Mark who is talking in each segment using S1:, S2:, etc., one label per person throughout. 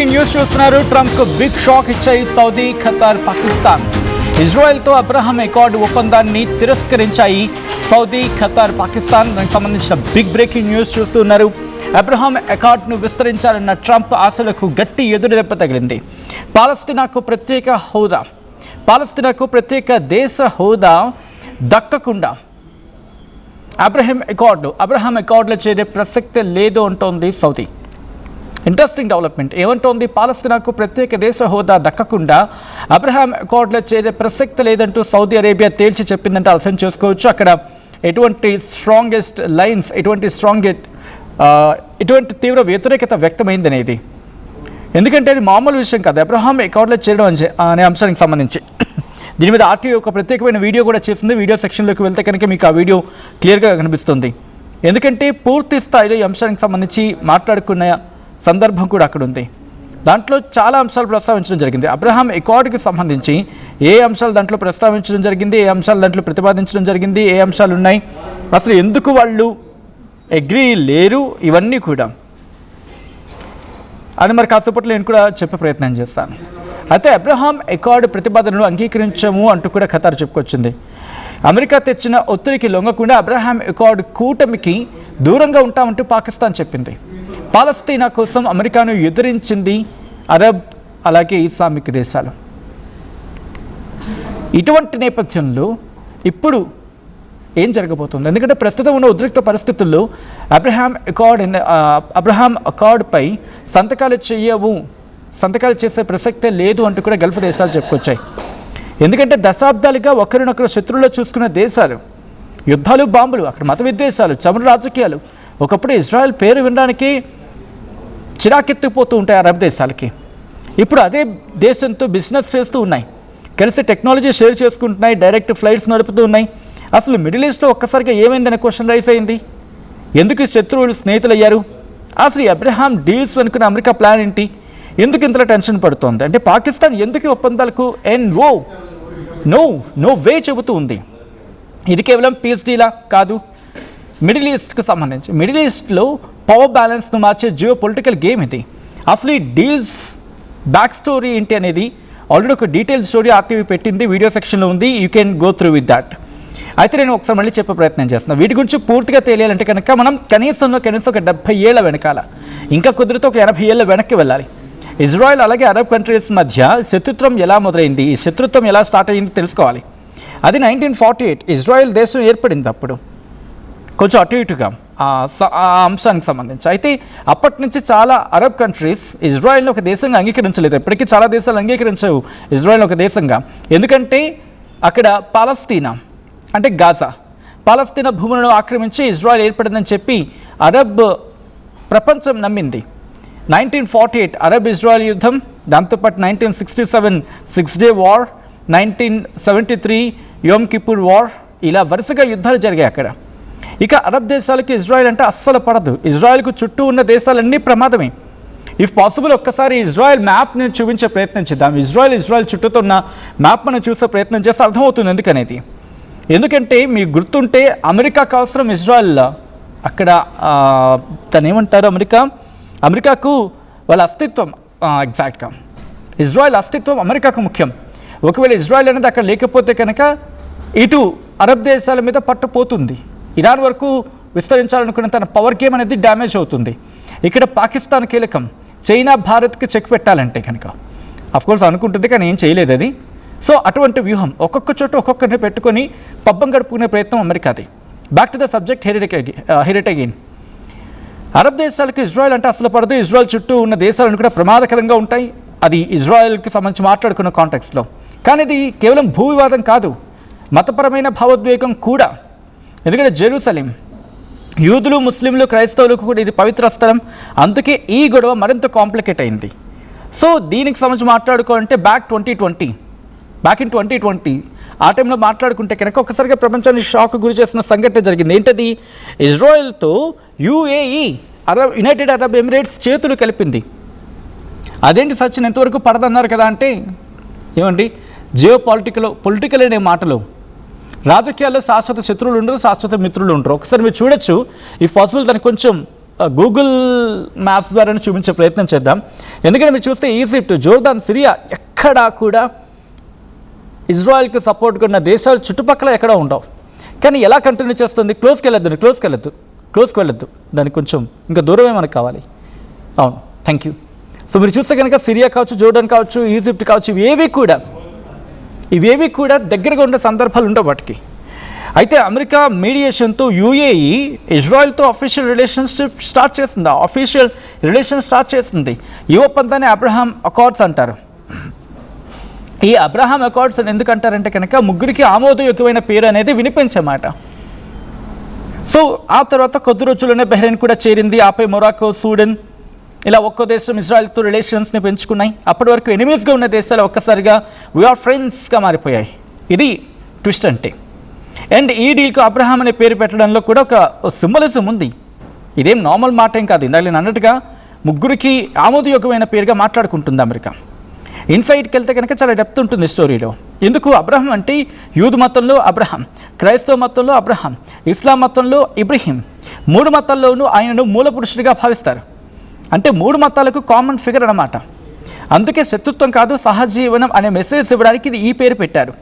S1: Breaking news చూస్తున్నారు. Trump కు big shock ఇచ్చాయి Saudi, Qatar, Pakistan. ఇజ్రాయెల్తో Abraham Accord ఒప్పందాన్ని తిరస్కరించాయి సౌదీ, ఖతార్, పాకిస్తాన్. దానికి సంబంధించిన బిగ్ బ్రేకింగ్ న్యూస్ చూస్తున్నారు. అబ్రహాం అకార్డును విస్తరించాలన్న ట్రంప్ ఆశలకు గట్టి ఎదురుదెబ్బ తగిలింది. పాలస్తీనాకు ప్రత్యేక దేశ హోదా దక్కకుండా అబ్రహాం అకార్డులో చేరే ప్రసక్తే లేదు అంటోంది సౌదీ. Interesting development. ఏమంటోంది? పాలస్తీనాకు ప్రత్యేక దేశ హోదా దక్కకుండా అబ్రహాం అకార్డులో చేరే ప్రసక్తి లేదంటూ సౌదీ అరేబియా తేల్చి చెప్పిందంటే అర్థం చేసుకోవచ్చు. అక్కడ ఎటువంటి స్ట్రాంగెస్ట్ లైన్స్, ఎటువంటి తీవ్ర వ్యతిరేకత వ్యక్తమైందనేది. ఎందుకంటే అది మామూలు విషయం కాదు అబ్రహాం అకార్డులో చేరడం అనే అంశానికి సంబంధించి. దీని మీద ఆర్టీఓ ఒక ప్రత్యేకమైన వీడియో కూడా చేసింది. వీడియో సెక్షన్లోకి వెళ్తే కనుక మీకు ఆ వీడియో క్లియర్గా కనిపిస్తుంది. ఎందుకంటే పూర్తి స్థాయిలో ఈ అంశానికి సంబంధించి మాట్లాడుకున్న సందర్భం కూడా అక్కడ ఉంది. దాంట్లో చాలా అంశాలు ప్రస్తావించడం జరిగింది. అబ్రహాం అకార్డుకి సంబంధించి ఏ అంశాలు దాంట్లో ప్రస్తావించడం జరిగింది, ఏ అంశాలు దాంట్లో ప్రతిపాదించడం జరిగింది, ఏ అంశాలు ఉన్నాయి, అసలు ఎందుకు వాళ్ళు అగ్రీ లేరు, ఇవన్నీ కూడా అది మరి కాసేపట్లో నేను కూడా చెప్పే ప్రయత్నం చేస్తాను. అయితే అబ్రహాం అకార్డు ప్రతిపాదనను అంగీకరించము అంటూ కూడా ఖతార్ చెప్పుకొచ్చింది. అమెరికా తెచ్చిన ఒత్తిడికి లొంగకుండా అబ్రహాం అకార్డు కూటమికి దూరంగా ఉంటామంటూ పాకిస్తాన్ చెప్పింది. పాలస్తీనా కోసం అమెరికాను ఎదిరించింది అరబ్ అలాగే ఇస్లామిక్ దేశాలు. ఇటువంటి నేపథ్యంలో ఇప్పుడు ఏం జరగబోతుంది? ఎందుకంటే ప్రస్తుతం ఉన్న ఉద్రిక్త పరిస్థితుల్లో అబ్రహాం అకార్డుపై సంతకాలు చేసే ప్రసక్తే లేదు అంటూ కూడా గల్ఫ్ దేశాలు చెప్పుకొచ్చాయి. ఎందుకంటే దశాబ్దాలుగా ఒకరినొకరు శత్రువులో చూసుకున్న దేశాలు, యుద్ధాలు, బాంబులు, అక్కడ మత విద్వేషాలు, చమురు రాజకీయాలు. ఒకప్పుడు ఇజ్రాయెల్ పేరు వినడానికి చిరాకెత్తిపోతూ ఉంటాయి అరబ్ దేశాలకి. ఇప్పుడు అదే దేశంతో బిజినెస్ చేస్తూ ఉన్నాయి, కలిసి టెక్నాలజీ షేర్ చేసుకుంటున్నాయి, డైరెక్ట్ ఫ్లైట్స్ నడుపుతూ ఉన్నాయి. అసలు మిడిల్ ఈస్ట్లో ఒక్కసారిగా ఏమైందనే క్వశ్చన్ రైజ్ అయింది. ఎందుకు శత్రువులు స్నేహితులు అయ్యారు? అసలు ఈ అబ్రహాం డీల్స్ వెనుకున్న అమెరికా ప్లాన్ ఏంటి? ఎందుకు ఇంతలో టెన్షన్ పడుతోంది? అంటే పాకిస్తాన్ ఎందుకు ఒప్పందాలకు నో వే చెబుతూ ఉంది? ఇది కేవలం పీస్ డీలా కాదు, మిడిల్ ఈస్ట్కి సంబంధించి. మిడిల్ ఈస్ట్లో పవర్ బ్యాలెన్స్ను మార్చే జియో పొలిటికల్ గేమ్ ఇది. అసలు ఈ డీల్స్ బ్యాక్ స్టోరీ ఏంటి అనేది ఆల్రెడీ ఒక డీటెయిల్ స్టోరీ ఆర్టీవీ పెట్టింది, వీడియో సెక్షన్లో ఉంది. You can go through with that. అయితే నేను ఒకసారి మళ్ళీ చెప్పే ప్రయత్నం చేస్తున్నాను. వీటి గురించి పూర్తిగా తెలియాలంటే కనుక మనం కనీసం ఒక 70 ఏళ్ల వెనకాల, ఇంకా కుదిరితే ఒక 80 ఏళ్ళ వెనక్కి వెళ్ళాలి. ఇజ్రాయెల్ అలాగే అరబ్ కంట్రీస్ మధ్య శత్రుత్వం ఎలా మొదలైంది, ఈ శత్రుత్వం ఎలా స్టార్ట్ అయ్యింది తెలుసుకోవాలి. అది 1948 ఇజ్రాయెల్ దేశం ఏర్పడింది. అప్పుడు కొంచెం అటు ఇటుగా ఆ అంశానికి సంబంధించి. అయితే అప్పటి నుంచి చాలా అరబ్ కంట్రీస్ ఇజ్రాయెల్ని ఒక దేశంగా అంగీకరించలేదు. ఇప్పటికీ చాలా దేశాలు అంగీకరించవు ఇజ్రాయెల్ని ఒక దేశంగా. ఎందుకంటే అక్కడ పాలస్తీనా అంటే గాజా, పాలస్తీనా భూములను ఆక్రమించి ఇజ్రాయెల్ ఏర్పడిందని చెప్పి అరబ్ ప్రపంచం నమ్మింది. 1948 అరబ్ ఇజ్రాయెల్ యుద్ధం, దాంతోపాటు 1967 6 డే వార్, 1973 యోమ్ కిపూర్ వార్, ఇలా వరుసగా యుద్ధాలు జరిగాయి అక్కడ. ఇక అరబ్ దేశాలకు ఇజ్రాయెల్ అంటే అస్సలు పడదు. ఇజ్రాయెల్కు చుట్టూ ఉన్న దేశాలన్నీ ప్రమాదమే. ఇఫ్ పాసిబుల్ ఒక్కసారి ఇజ్రాయెల్ మ్యాప్ని చూపించే ప్రయత్నం చేద్దాం. ఇజ్రాయెల్ చుట్టూతో ఉన్న మ్యాప్ మనం చూసే ప్రయత్నం చేస్తే అర్థమవుతుంది ఎందుకనేది. ఎందుకంటే మీకు గుర్తుంటే అమెరికాకు అవసరం ఇజ్రాయెల్. అక్కడ తను ఏమంటారు, అమెరికాకు వాళ్ళ అస్తిత్వం, ఎగ్జాక్ట్గా ఇజ్రాయెల్ అస్తిత్వం అమెరికాకు ముఖ్యం. ఒకవేళ ఇజ్రాయెల్ అనేది అక్కడ లేకపోతే కనుక ఇటు అరబ్ దేశాల మీద పట్టుపోతుంది. ఇరాన్ వరకు విస్తరించాలనుకున్న తన పవర్ గేమ్ అనేది డ్యామేజ్ అవుతుంది. ఇక్కడ పాకిస్తాన్ కీలకం. చైనా భారత్కి చెక్ పెట్టాలంటే కనుక అఫ్కోర్స్ అనుకుంటుంది, కానీ ఏం చేయలేదు అది. సో అటువంటి వ్యూహం ఒక్కొక్క చోట ఒక్కొక్కరిని పెట్టుకొని పబ్బం గడుపుకునే ప్రయత్నం అమెరికాది. బ్యాక్ టు ద సబ్జెక్ట్, హెరిట్ అగైన్. అరబ్ దేశాలకు ఇజ్రాయెల్ అంటే అసలు పడదు. ఇజ్రాయెల్ చుట్టూ ఉన్న దేశాలను కూడా ప్రమాదకరంగా ఉంటాయి. అది ఇజ్రాయెల్కి సంబంధించి మాట్లాడుకున్న కాంటెక్స్లో. కానీ ఇది కేవలం భూ వివాదం కాదు, మతపరమైన భావోద్వేగం కూడా. ఎందుకంటే జెరూసలేం యూదులు, ముస్లింలు, క్రైస్తవులకు కూడా ఇది పవిత్ర స్థలం. అందుకే ఈ గొడవ మరింత కాంప్లికేట్ అయింది. సో దీనికి సంబంధించి మాట్లాడుకోవాలంటే బ్యాక్ ఇన్ 2020 ఆ టైంలో మాట్లాడుకుంటే కనుక ఒకసారిగా ప్రపంచాన్ని షాక్ గురి చేసిన సంఘటన జరిగింది. ఏంటది? ఇజ్రాయెల్తో UAE యునైటెడ్ అరబ్ ఎమిరేట్స్ చేతులు కలిపింది. అదేంటి సచిన్, ఎంతవరకు పడదన్నారు కదా అంటే, ఏమండి జియో పొలిటికల్ అనే మాటలు రాజకీయాల్లో శాశ్వత శత్రువులు ఉండరు, శాశ్వత మిత్రులు ఉండరు. ఒకసారి మీరు చూడొచ్చు, ఈ పాసిబుల్ దానికి కొంచెం గూగుల్ మ్యాప్స్ ద్వారా చూపించే ప్రయత్నం చేద్దాం. ఎందుకంటే మీరు చూస్తే ఈజిప్ట్, జోర్దాన్, సిరియా ఎక్కడా కూడా ఇజ్రాయెల్కి సపోర్ట్గా ఉన్న దేశాలు చుట్టుపక్కల ఎక్కడా ఉండవు. కానీ ఎలా కంటిన్యూ చేస్తుంది? క్లోజ్కి వెళ్ళొద్దు, దానికి కొంచెం ఇంకా దూరమే మనకు కావాలి. అవును, థ్యాంక్ యూ. సో మీరు చూస్తే కనుక సిరియా కావచ్చు, జోర్డాన్ కావచ్చు, ఈజిప్ట్ కావచ్చు, ఇవేవి కూడా దగ్గరగా ఉండే సందర్భాలు ఉండవు వాటికి. అయితే అమెరికా మీడియేషన్తో యూఏఈ ఇజ్రాయెల్తో ఆఫీషియల్ రిలేషన్షిప్ స్టార్ట్ చేస్తుంది. ఈ ఒప్పందాన్ని అబ్రహాం అకార్డ్స్ అంటారు. ఈ అబ్రహాం అకార్డ్స్ అని ఎందుకు అంటారంటే కనుక ముగ్గురికి ఆమోదయోగ్యమైన పేరు అనేది వినిపించమాట. సో ఆ తర్వాత కొద్ది రోజుల్లోనే బహ్రెయిన్ కూడా చేరింది. ఆపై మొరాకో, సూడన్, ఇలా ఒక్కో దేశం ఇజ్రాయెల్తో రిలేషన్స్ని పెంచుకున్నాయి. అప్పటి వరకు ఎనిమీస్గా ఉన్న దేశాలు ఒక్కసారిగా వీఆర్ ఫ్రెండ్స్గా మారిపోయాయి. ఇది ట్విస్ట్ అంటే. అండ్ ఈ డీల్కు అబ్రహాం అనే పేరు పెట్టడంలో కూడా ఒక సింబలిజం ఉంది. ఇదేం నార్మల్ మాట ఏం కాదు. ఇందాక నేను అన్నట్టుగా ముగ్గురికి ఆమోదయోగ్యమైన పేరుగా మాట్లాడుకుంటుంది అమెరికా. ఇన్సైడ్కి వెళ్తే కనుక చాలా డెప్త్ ఉంటుంది స్టోరీలో. ఎందుకు అబ్రహాం అంటే యూదు మతంలో అబ్రహాం, క్రైస్తవ మతంలో అబ్రహాం, ఇస్లాం మతంలో ఇబ్రహీం, 3 మతాల్లోనూ ఆయనను మూల పురుషుడిగా భావిస్తారు. అంటే 3 మతాలకు కామన్ ఫిగర్ అన్నమాట. అందుకే శత్రుత్వం కాదు సహజీవనం అనే మెసేజ్ ఇవ్వడానికి ఇది ఈ పేరు పెట్టారు.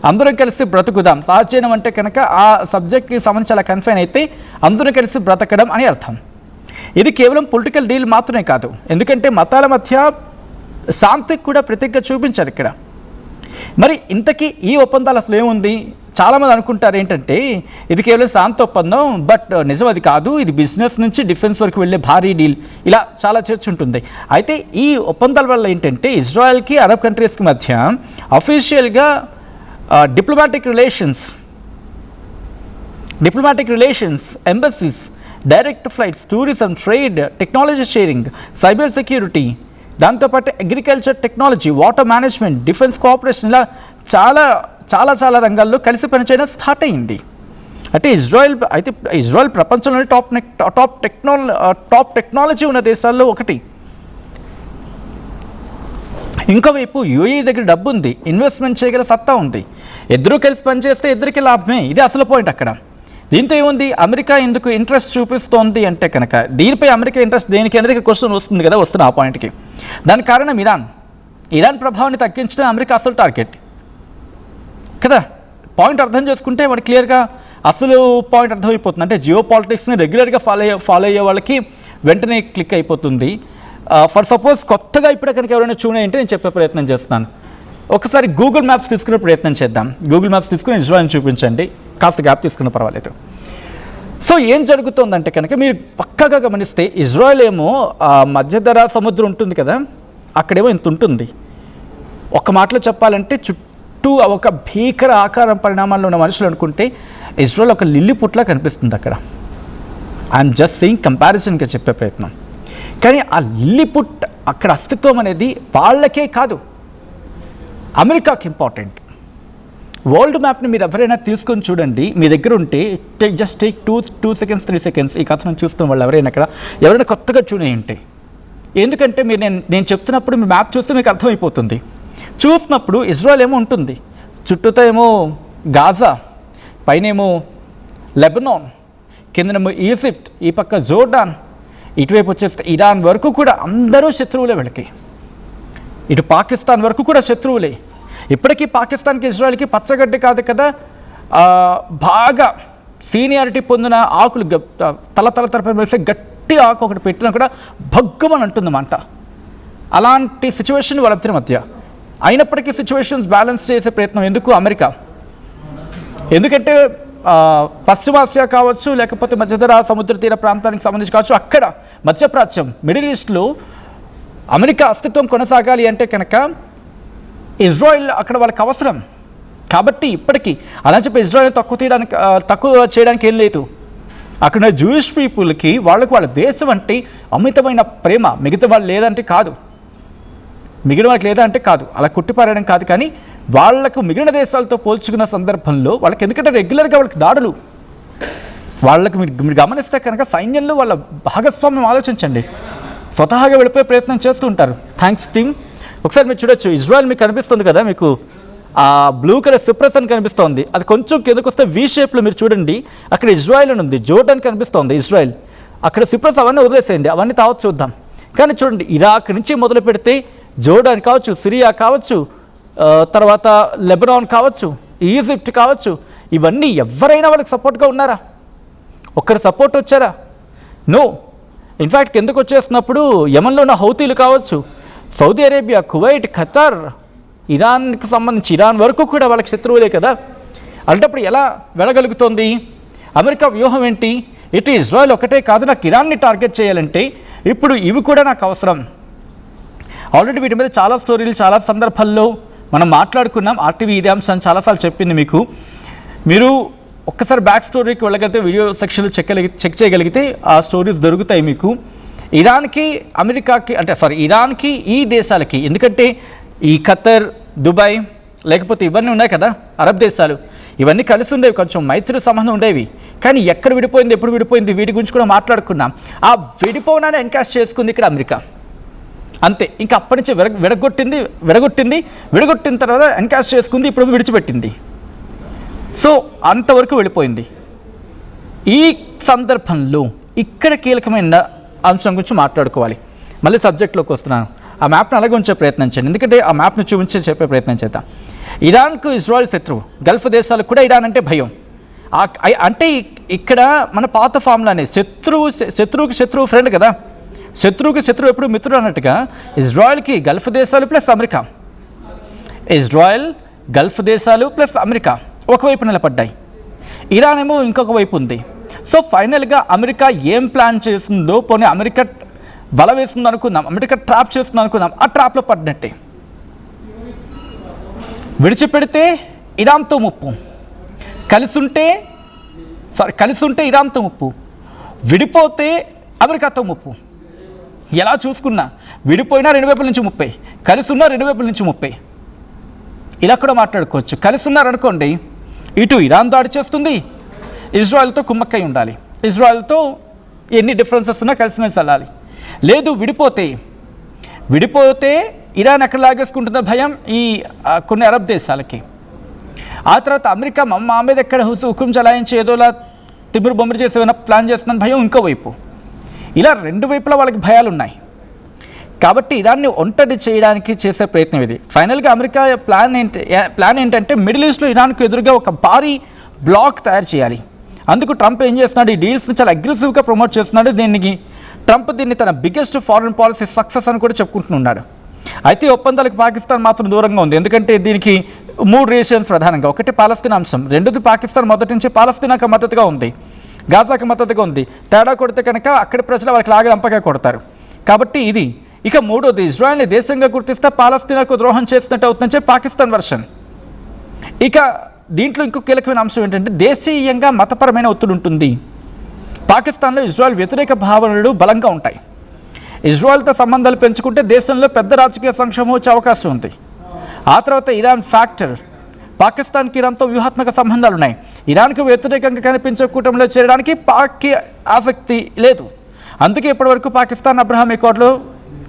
S1: అందరం కలిసి బ్రతుకుదాం. సహజీవనం అంటే కనుక ఆ సబ్జెక్ట్కి సంబంధించి అలా కన్ఫైన్ అయితే అందరం కలిసి బ్రతకడం అని అర్థం. ఇది కేవలం పొలిటికల్ డీల్ మాత్రమే కాదు, ఎందుకంటే మతాల మధ్య శాంతికి కూడా ప్రతీకగా చూపించారు ఇక్కడ. మరి ఇంతకీ ఈ ఒప్పందాలు అసలు ఏముంది? చాలామంది అనుకుంటారు ఏంటంటే ఇది కేవలం శాంతి ఒప్పందం, బట్ నిజం అది కాదు. ఇది బిజినెస్ నుంచి డిఫెన్స్ వరకు వెళ్ళే భారీ డీల్, ఇలా చాలా చర్చ ఉంటుంది. అయితే ఈ ఒప్పందాల వల్ల ఏంటంటే ఇజ్రాయెల్కి అరబ్ కంట్రీస్కి మధ్య అఫీషియల్గా diplomatic relations, embassies, direct flights, tourism, trade, technology sharing, cyber security, దాంతోపాటు agriculture technology, water management, defence cooperation, ఇలా చాలా రంగాల్లో కలిసి పనిచేయడం స్టార్ట్ అయింది. అంటే ఇజ్రాయెల్ ప్రపంచంలోని టాప్ టెక్నాలజీ ఉన్న దేశాల్లో ఒకటి. ఇంకోవైపు యూఏఈ దగ్గర డబ్బు ఉంది, ఇన్వెస్ట్మెంట్ చేయగల సత్తా ఉంది. ఇద్దరూ కలిసి పనిచేస్తే ఇద్దరికి లాభమే. ఇది అసలు పాయింట్ అక్కడ. దీంతో ఏముంది, అమెరికా ఎందుకు ఇంట్రెస్ట్ చూపిస్తోంది అంటే కనుక దీనిపై అమెరికా ఇంట్రెస్ట్ దేనికి అనేది క్వశ్చన్ వస్తుంది కదా. వస్తున్న ఆ పాయింట్కి దానికి కారణం ఇరాన్ ప్రభావాన్ని తగ్గించడం అమెరికా అసలు టార్గెట్ కదా. పాయింట్ అర్థం చేసుకుంటే మనకి క్లియర్గా అసలు పాయింట్ అర్థమైపోతుంది. అంటే జియో పాలిటిక్స్ని రెగ్యులర్గా ఫాలో అయ్యే వాళ్ళకి వెంటనే క్లిక్ అయిపోతుంది. ఫర్ సపోజ్ కొత్తగా ఇప్పుడు కనుక ఎవరైనా చూడంటే నేను చెప్పే ప్రయత్నం చేస్తున్నాను. ఒకసారి గూగుల్ మ్యాప్స్ తీసుకునే ప్రయత్నం చేద్దాం. గూగుల్ మ్యాప్స్ తీసుకుని ఇజ్రాయెల్ని చూపించండి, కాస్త గ్యాప్ తీసుకున్న పర్వాలేదు. సో ఏం జరుగుతుందంటే కనుక మీరు పక్కగా గమనిస్తే ఇజ్రాయెల్ ఏమో మధ్యధరా సముద్రం ఉంటుంది కదా, అక్కడేమో ఇంత ఉంటుంది. ఒక మాటలో చెప్పాలంటే చుట్టూ ఒక భీకర ఆకారం పరిణామాల్లో ఉన్న మనుషులు అనుకుంటే ఇజ్రాయెల్ ఒక లిల్లీ పుట్లా కనిపిస్తుంది అక్కడ. ఐఎమ్ జస్ట్ సెయింగ్ కంపారిజన్గా చెప్పే ప్రయత్నం. కానీ ఆ లిల్లీ పుట్ అక్కడ అస్తిత్వం అనేది వాళ్ళకే కాదు, అమెరికాకి ఇంపార్టెంట్. వరల్డ్ మ్యాప్ని మీరు ఎవరైనా తీసుకొని చూడండి, మీ దగ్గర ఉంటే జస్ట్ టేక్ 2 seconds 3 seconds ఈ కథను చూస్తున్న వాళ్ళు ఎవరైనా కొత్తగా చూడండి. ఎందుకంటే మీరు నేను చెప్తున్నప్పుడు మీ మ్యాప్ చూస్తే మీకు అర్థమైపోతుంది. చూసినప్పుడు ఇజ్రాయెల్ ఏమో ఉంటుంది, చుట్టూతో ఏమో గాజా, పైనేమో లెబనాన్, కిందనేమో ఈజిప్ట్, ఈ పక్క జోర్డాన్, ఇటువైపు వచ్చేస్తే ఇరాన్ వరకు కూడా అందరూ శత్రువులే వీళ్ళకి. ఇటు పాకిస్తాన్ వరకు కూడా శత్రువులే. ఇప్పటికీ పాకిస్తాన్కి ఇజ్రాయెల్కి పచ్చగడ్డి కాదు కదా, బాగా సీనియారిటీ పొందిన ఆకులు తలపై గట్టి ఆకు ఒకటి పెట్టినా కూడా భగ్గమని అంటుందన్నమాట. అలాంటి సిచ్యువేషన్ వాళ్ళిద్దరి మధ్య. అయినప్పటికీ సిచ్యువేషన్స్ బ్యాలెన్స్ చేసే ప్రయత్నం ఎందుకు అమెరికా? ఎందుకంటే పశ్చిమాసియా కావచ్చు, లేకపోతే మధ్యధరా సముద్ర తీర ప్రాంతానికి సంబంధించి కావచ్చు, అక్కడ మధ్యప్రాచ్యం, మిడిల్ ఈస్ట్లో అమెరికా అస్తిత్వం కొనసాగాలి అంటే కనుక ఇజ్రాయెల్ అక్కడ వాళ్ళకి అవసరం. కాబట్టి ఇప్పటికీ అలా చెప్పి ఇజ్రాయెల్ తక్కువ చేయడానికి ఏం లేదు. అక్కడ జూయిష్ పీపుల్కి వాళ్ళ దేశం అంటే అమితమైన ప్రేమ. మిగతా వాళ్ళు లేదంటే కాదు, అలా కుట్టిపారడం కాదు. కానీ వాళ్లకు మిగిలిన దేశాలతో పోల్చుకున్న సందర్భంలో వాళ్ళకి ఎందుకంటే రెగ్యులర్గా వాళ్ళకి దాడులు, వాళ్ళకి మీరు గమనిస్తే కనుక సైన్యంలో వాళ్ళ భాగస్వామ్యం ఆలోచించండి, స్వతహాగా వెళ్ళిపోయే ప్రయత్నం చేస్తూ ఉంటారు. Thanks team. ఒకసారి మీరు చూడొచ్చు, ఇజ్రాయెల్ మీకు కనిపిస్తుంది కదా, మీకు ఆ బ్లూ కలర్ సిప్రస్ అని కనిపిస్తోంది. అది కొంచెం కిందకు వస్తే వి షేప్లో మీరు చూడండి, అక్కడ ఇజ్రాయెల్ అని ఉంది. జోర్డాన్ కనిపిస్తోంది ఇజ్రాయెల్. అక్కడ సిప్రస్ అవన్నీ వదిలేసేయండి, అవన్నీ తర్వాత చూద్దాం. కానీ చూడండి, ఇరాక్ నుంచి మొదలు పెడితే జోర్డాన్ కావచ్చు, సిరియా కావచ్చు, తర్వాత లెబనాన్ కావచ్చు, ఈజిప్ట్ కావచ్చు, ఇవన్నీ ఎవరైనా వాళ్ళకి సపోర్ట్గా ఉన్నారా? ఒక్కరు సపోర్ట్ వచ్చారా? నో. ఇన్ఫ్యాక్ట్ కిందకు వచ్చేసినప్పుడు యమన్లో ఉన్న హౌతీలు కావచ్చు, సౌదీ అరేబియా, కువైట్, ఖతార్, ఇరాన్కి సంబంధించి ఇరాన్ వరకు కూడా వాళ్ళకి శత్రువులే కదా. అలాంటప్పుడు ఎలా వెళ్ళగలుగుతోంది? అమెరికా వ్యూహం ఏంటి? ఇటు ఇజ్రాయెల్ ఒకటే కాదు, నాకు ఇరాన్ని టార్గెట్ చేయాలంటే ఇప్పుడు ఇవి కూడా నాకు అవసరం. ఆల్రెడీ వీటి మీద చాలా స్టోరీలు చాలా సందర్భాల్లో మనం మాట్లాడుకున్నాం. ఆర్టీవీ ఇదే అంశాన్ని చాలాసార్లు చెప్పింది మీకు. మీరు ఒక్కసారి బ్యాక్ స్టోరీకి వెళ్ళగలిగితే, వీడియో సెక్షన్లో చెక్ చేయగలిగితే ఆ స్టోరీస్ దొరుకుతాయి మీకు. ఇరాన్కి అమెరికాకి ఇరాన్కి ఈ దేశాలకి, ఎందుకంటే ఈ ఖతర్, దుబాయ్ లేకపోతే ఇవన్నీ ఉన్నాయి కదా అరబ్ దేశాలు, ఇవన్నీ కలిసి ఉండేవి, కొంచెం మైత్రి సంబంధం ఉండేవి. కానీ ఎక్కడ విడిపోయింది, ఎప్పుడు విడిపోయింది, వీటి గురించి కూడా మాట్లాడుకున్నాం. ఆ విడిపోవడాన్ని ఎన్కాష్ చేసుకుంది ఇక్కడ అమెరికా, అంతే. ఇంకా అప్పటి నుంచి విడగొట్టిన తర్వాత ఎన్కాష్ చేసుకుంది, ఇప్పుడు విడిచిపెట్టింది. సో అంతవరకు వెళ్ళిపోయింది. ఈ సందర్భంలో ఇక్కడ కీలకమైన అంశం గురించి మాట్లాడుకోవాలి. మళ్ళీ సబ్జెక్ట్లోకి వస్తున్నాను. ఆ మ్యాప్ను అలాగే ఉంచే ప్రయత్నం చేయండి, ఎందుకంటే ఆ మ్యాప్ను చూపించి చెప్పే ప్రయత్నం చేద్దాం. ఇరాన్కు ఇజ్రాయెల్ శత్రువు, గల్ఫ్ దేశాలకు కూడా ఇరాన్ అంటే భయం. అంటే ఇక్కడ మన పాత ఫామ్లానే శత్రువుకి శత్రువు ఫ్రెండ్ కదా, శత్రువుకి శత్రువు ఎప్పుడు మిత్రుడు అన్నట్టుగా ఇజ్రాయెల్కి గల్ఫ్ దేశాలు ప్లస్ అమెరికా, ఇజ్రాయెల్ గల్ఫ్ దేశాలు ప్లస్ అమెరికా ఒకవైపు నిలబడ్డాయి, ఇరాన్ ఏమో ఇంకొక వైపు ఉంది. సో ఫైనల్గా అమెరికా ఏం ప్లాన్ చేస్తుందో, పోనీ అమెరికా వల వేస్తుంది అనుకుందాం, అమెరికా ట్రాప్ చేస్తుంది అనుకుందాం, ఆ ట్రాప్లో పడినట్టే. విడిచిపెడితే ఇరాన్తో ముప్పు, కలిసి ఉంటే ఇరాన్తో ముప్పు, విడిపోతే అమెరికాతో ముప్పు. ఎలా చూసుకున్నా విడిపోయినా రెండు వైపుల నుంచి 30, కలిసి ఉన్నా రెండు వైపుల నుంచి 30. ఇలా కూడా మాట్లాడుకోవచ్చు. కలిసి ఉన్నారనుకోండి, ఇటు ఇరాన్ దాడి చేస్తుంది, ఇజ్రాయెల్తో కుమ్మక్కై ఉండాలి, ఇజ్రాయెల్తో ఎన్ని డిఫరెన్సెస్ ఉన్నా కలిసిమెలిసి వెళ్ళాలి. లేదు విడిపోతే ఇరాన్ ఎక్కడ లాగేసుకుంటుందో భయం ఈ కొన్ని అరబ్ దేశాలకి. ఆ తర్వాత అమెరికా మా మీద ఎక్కడ హుకుం చలాయించి ఏదోలా తిమ్మిరి బొమ్మిరి చేసి ఏమైనా ప్లాన్ చేస్తుందని భయం ఇంకోవైపు. ఇలా రెండు వైపులా వాళ్ళకి భయాలు ఉన్నాయి. కాబట్టి ఇరాన్ని ఒంటరి చేయడానికి చేసే ప్రయత్నం ఇది. ఫైనల్గా అమెరికా ప్లాన్ ఏంటంటే మిడిల్ ఈస్ట్లో ఇరాన్కు ఎదురుగా ఒక భారీ బ్లాక్ తయారు చేయాలి. అందుకు ట్రంప్ ఏం చేస్తున్నాడు, ఈ డీల్స్ని చాలా అగ్రెసివ్గా ప్రమోట్ చేస్తున్నాడు. ట్రంప్ దీన్ని తన బిగ్గెస్ట్ ఫారెన్ పాలసీ సక్సెస్ అని కూడా చెప్పుకుంటున్నాడు. అయితే ఒప్పందాలకు పాకిస్తాన్ మాత్రం దూరంగా ఉంది, ఎందుకంటే దీనికి 3 రీజన్స్ ప్రధానంగా. ఒకటి పాలస్తీనా అంశం, రెండోది పాకిస్తాన్ మొదటి నుంచి పాలస్తీనాకు మద్దతుగా ఉంది, గాజాకు మద్దతుగా ఉంది. తేడా కొడితే కనుక అక్కడి ప్రజలు వాళ్ళకి లాగా రంపగా కొడతారు. కాబట్టి ఇది. ఇక మూడోది, ఇజ్రాయెల్ని దేశంగా గుర్తిస్తే పాలస్తీనాకు ద్రోహం చేసినట్టు అవుతుందని చెప్పి పాకిస్తాన్ వర్షన్. ఇక దీంట్లో ఇంకో కీలకమైన అంశం ఏంటంటే దేశీయంగా మతపరమైన ఒత్తిడి ఉంటుంది. పాకిస్తాన్లో ఇజ్రాయెల్ వ్యతిరేక భావనలు బలంగా ఉంటాయి. ఇజ్రాయెల్తో సంబంధాలు పెంచుకుంటే దేశంలో పెద్ద రాజకీయ సంక్షోభం వచ్చే అవకాశం ఉంది. ఆ తర్వాత ఇరాన్ ఫ్యాక్టర్, పాకిస్తాన్కి ఇరాన్తో వ్యూహాత్మక సంబంధాలు ఉన్నాయి. ఇరాన్కు వ్యతిరేకంగా కనిపించే కూటమిలో చేరడానికి పాక్కి ఆసక్తి లేదు. అందుకే ఇప్పటివరకు పాకిస్తాన్ అబ్రహాం అకార్డులో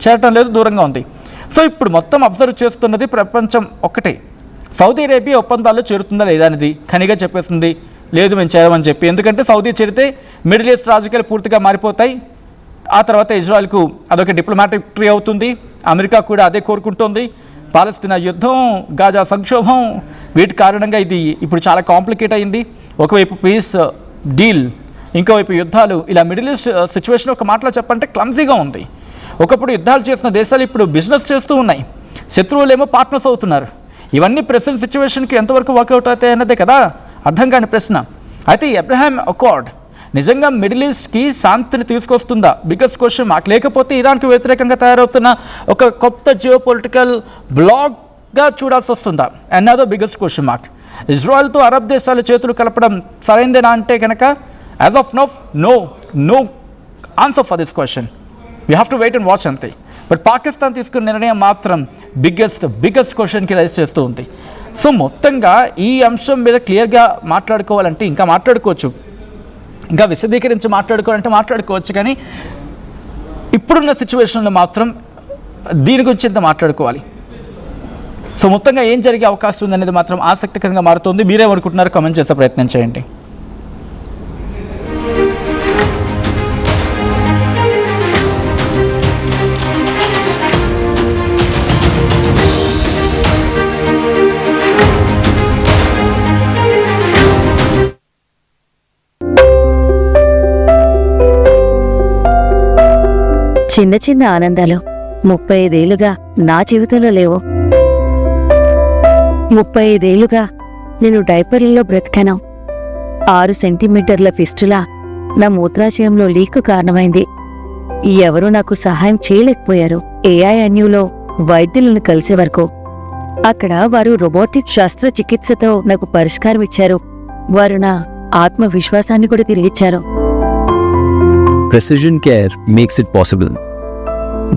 S1: చేరటం లేదు, దూరంగా ఉంది. సో ఇప్పుడు మొత్తం అబ్జర్వ్ చేస్తున్నది ప్రపంచం ఒక్కటే, సౌదీ అరేబియా ఒప్పందాల్లో చేరుతుందా లేదా అనేది. ఖనిగా చెప్పేస్తుంది లేదు మేము చేరమని చెప్పి. ఎందుకంటే సౌదీ చేరితే మిడిల్ ఈస్ట్ రాజకీయాలు పూర్తిగా మారిపోతాయి. ఆ తర్వాత ఇజ్రాయెల్కు అదొక డిప్లొమాటిక్ ట్రీ అవుతుంది. అమెరికా కూడా అదే కోరుకుంటోంది. పాలస్తీనా యుద్ధం, గాజా సంక్షోభం, వీటి కారణంగా ఇది ఇప్పుడు చాలా కాంప్లికేట్ అయింది. ఒకవైపు పీస్ డీల్, ఇంకోవైపు యుద్ధాలు. ఇలా మిడిల్ ఈస్ట్ సిచ్యువేషన్ ఒక మాటలో చెప్పంటే క్లమ్జీగా ఉంది. ఒకప్పుడు యుద్ధాలు చేసిన దేశాలు ఇప్పుడు బిజినెస్ చేస్తూ ఉన్నాయి, శత్రువులేమో పార్ట్నర్స్ అవుతున్నారు. ఇవన్నీ ప్రెసెంట్ సిచ్యువేషన్కి ఎంతవరకు వర్కౌట్ అవుతాయి అన్నదే కదా అర్థం కాని ప్రశ్న. అయితే ఈ అబ్రహాం అకార్డ్ నిజంగా మిడిల్ ఈస్ట్కి శాంతిని తీసుకొస్తుందా? Biggest question mark. లేకపోతే ఇరాన్కి వ్యతిరేకంగా తయారవుతున్న ఒక కొత్త జియో పొలిటికల్ బ్లాక్గా చూడాల్సి వస్తుందా? అన్నదో బిగ్గెస్ట్ క్వశ్చన్ మార్క్. ఇజ్రాయెల్తో అరబ్ దేశాల చేతులు కలపడం సరైందేనా అంటే కనుక as of no answer for this question. We have to wait and watch అంతే. బట్ పాకిస్తాన్ తీసుకున్న నిర్ణయం మాత్రం బిగ్గెస్ట్ క్వశ్చన్కి రైజ్ చేస్తూ ఉంది. సో మొత్తంగా ఈ అంశం మీద క్లియర్గా మాట్లాడుకోవాలంటే ఇంకా మాట్లాడుకోవచ్చు, ఇంకా విశదీకరించి మాట్లాడుకోవాలంటే మాట్లాడుకోవచ్చు. కానీ ఇప్పుడున్న సిచ్యువేషన్లో మాత్రం దీని గురించి ఇంత మాట్లాడుకోవాలి. సో మొత్తంగా ఏం జరిగే అవకాశం ఉందనేది మాత్రం ఆసక్తికరంగా మారుతుంది. మీరేమనుకుంటున్నారో కామెంట్ చేసే ప్రయత్నం చేయండి.
S2: చిన్న చిన్న ఆనందాలు 35 ఏళ్లుగా నా జీవితంలో లేవు. 35 ఏళ్లుగా నేను డైపర్లలో బ్రతికాను. 6 సెంటీమీటర్ల ఫిస్టులా నా మూత్రాశయంలో లీక్ కారణమైంది. ఎవరూ నాకు సహాయం చేయలేకపోయారు. AINUలో వైద్యులను కలిసే వరకు. అక్కడ వారు రోబోటిక్ శస్త్రచికిత్సతో నాకు పరిష్కారం ఇచ్చారు. వారు నా ఆత్మవిశ్వాసాన్ని కూడా తిరిగిచ్చారు.
S3: Precision care makes it possible.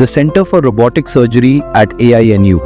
S3: The Center for Robotic Surgery at AINU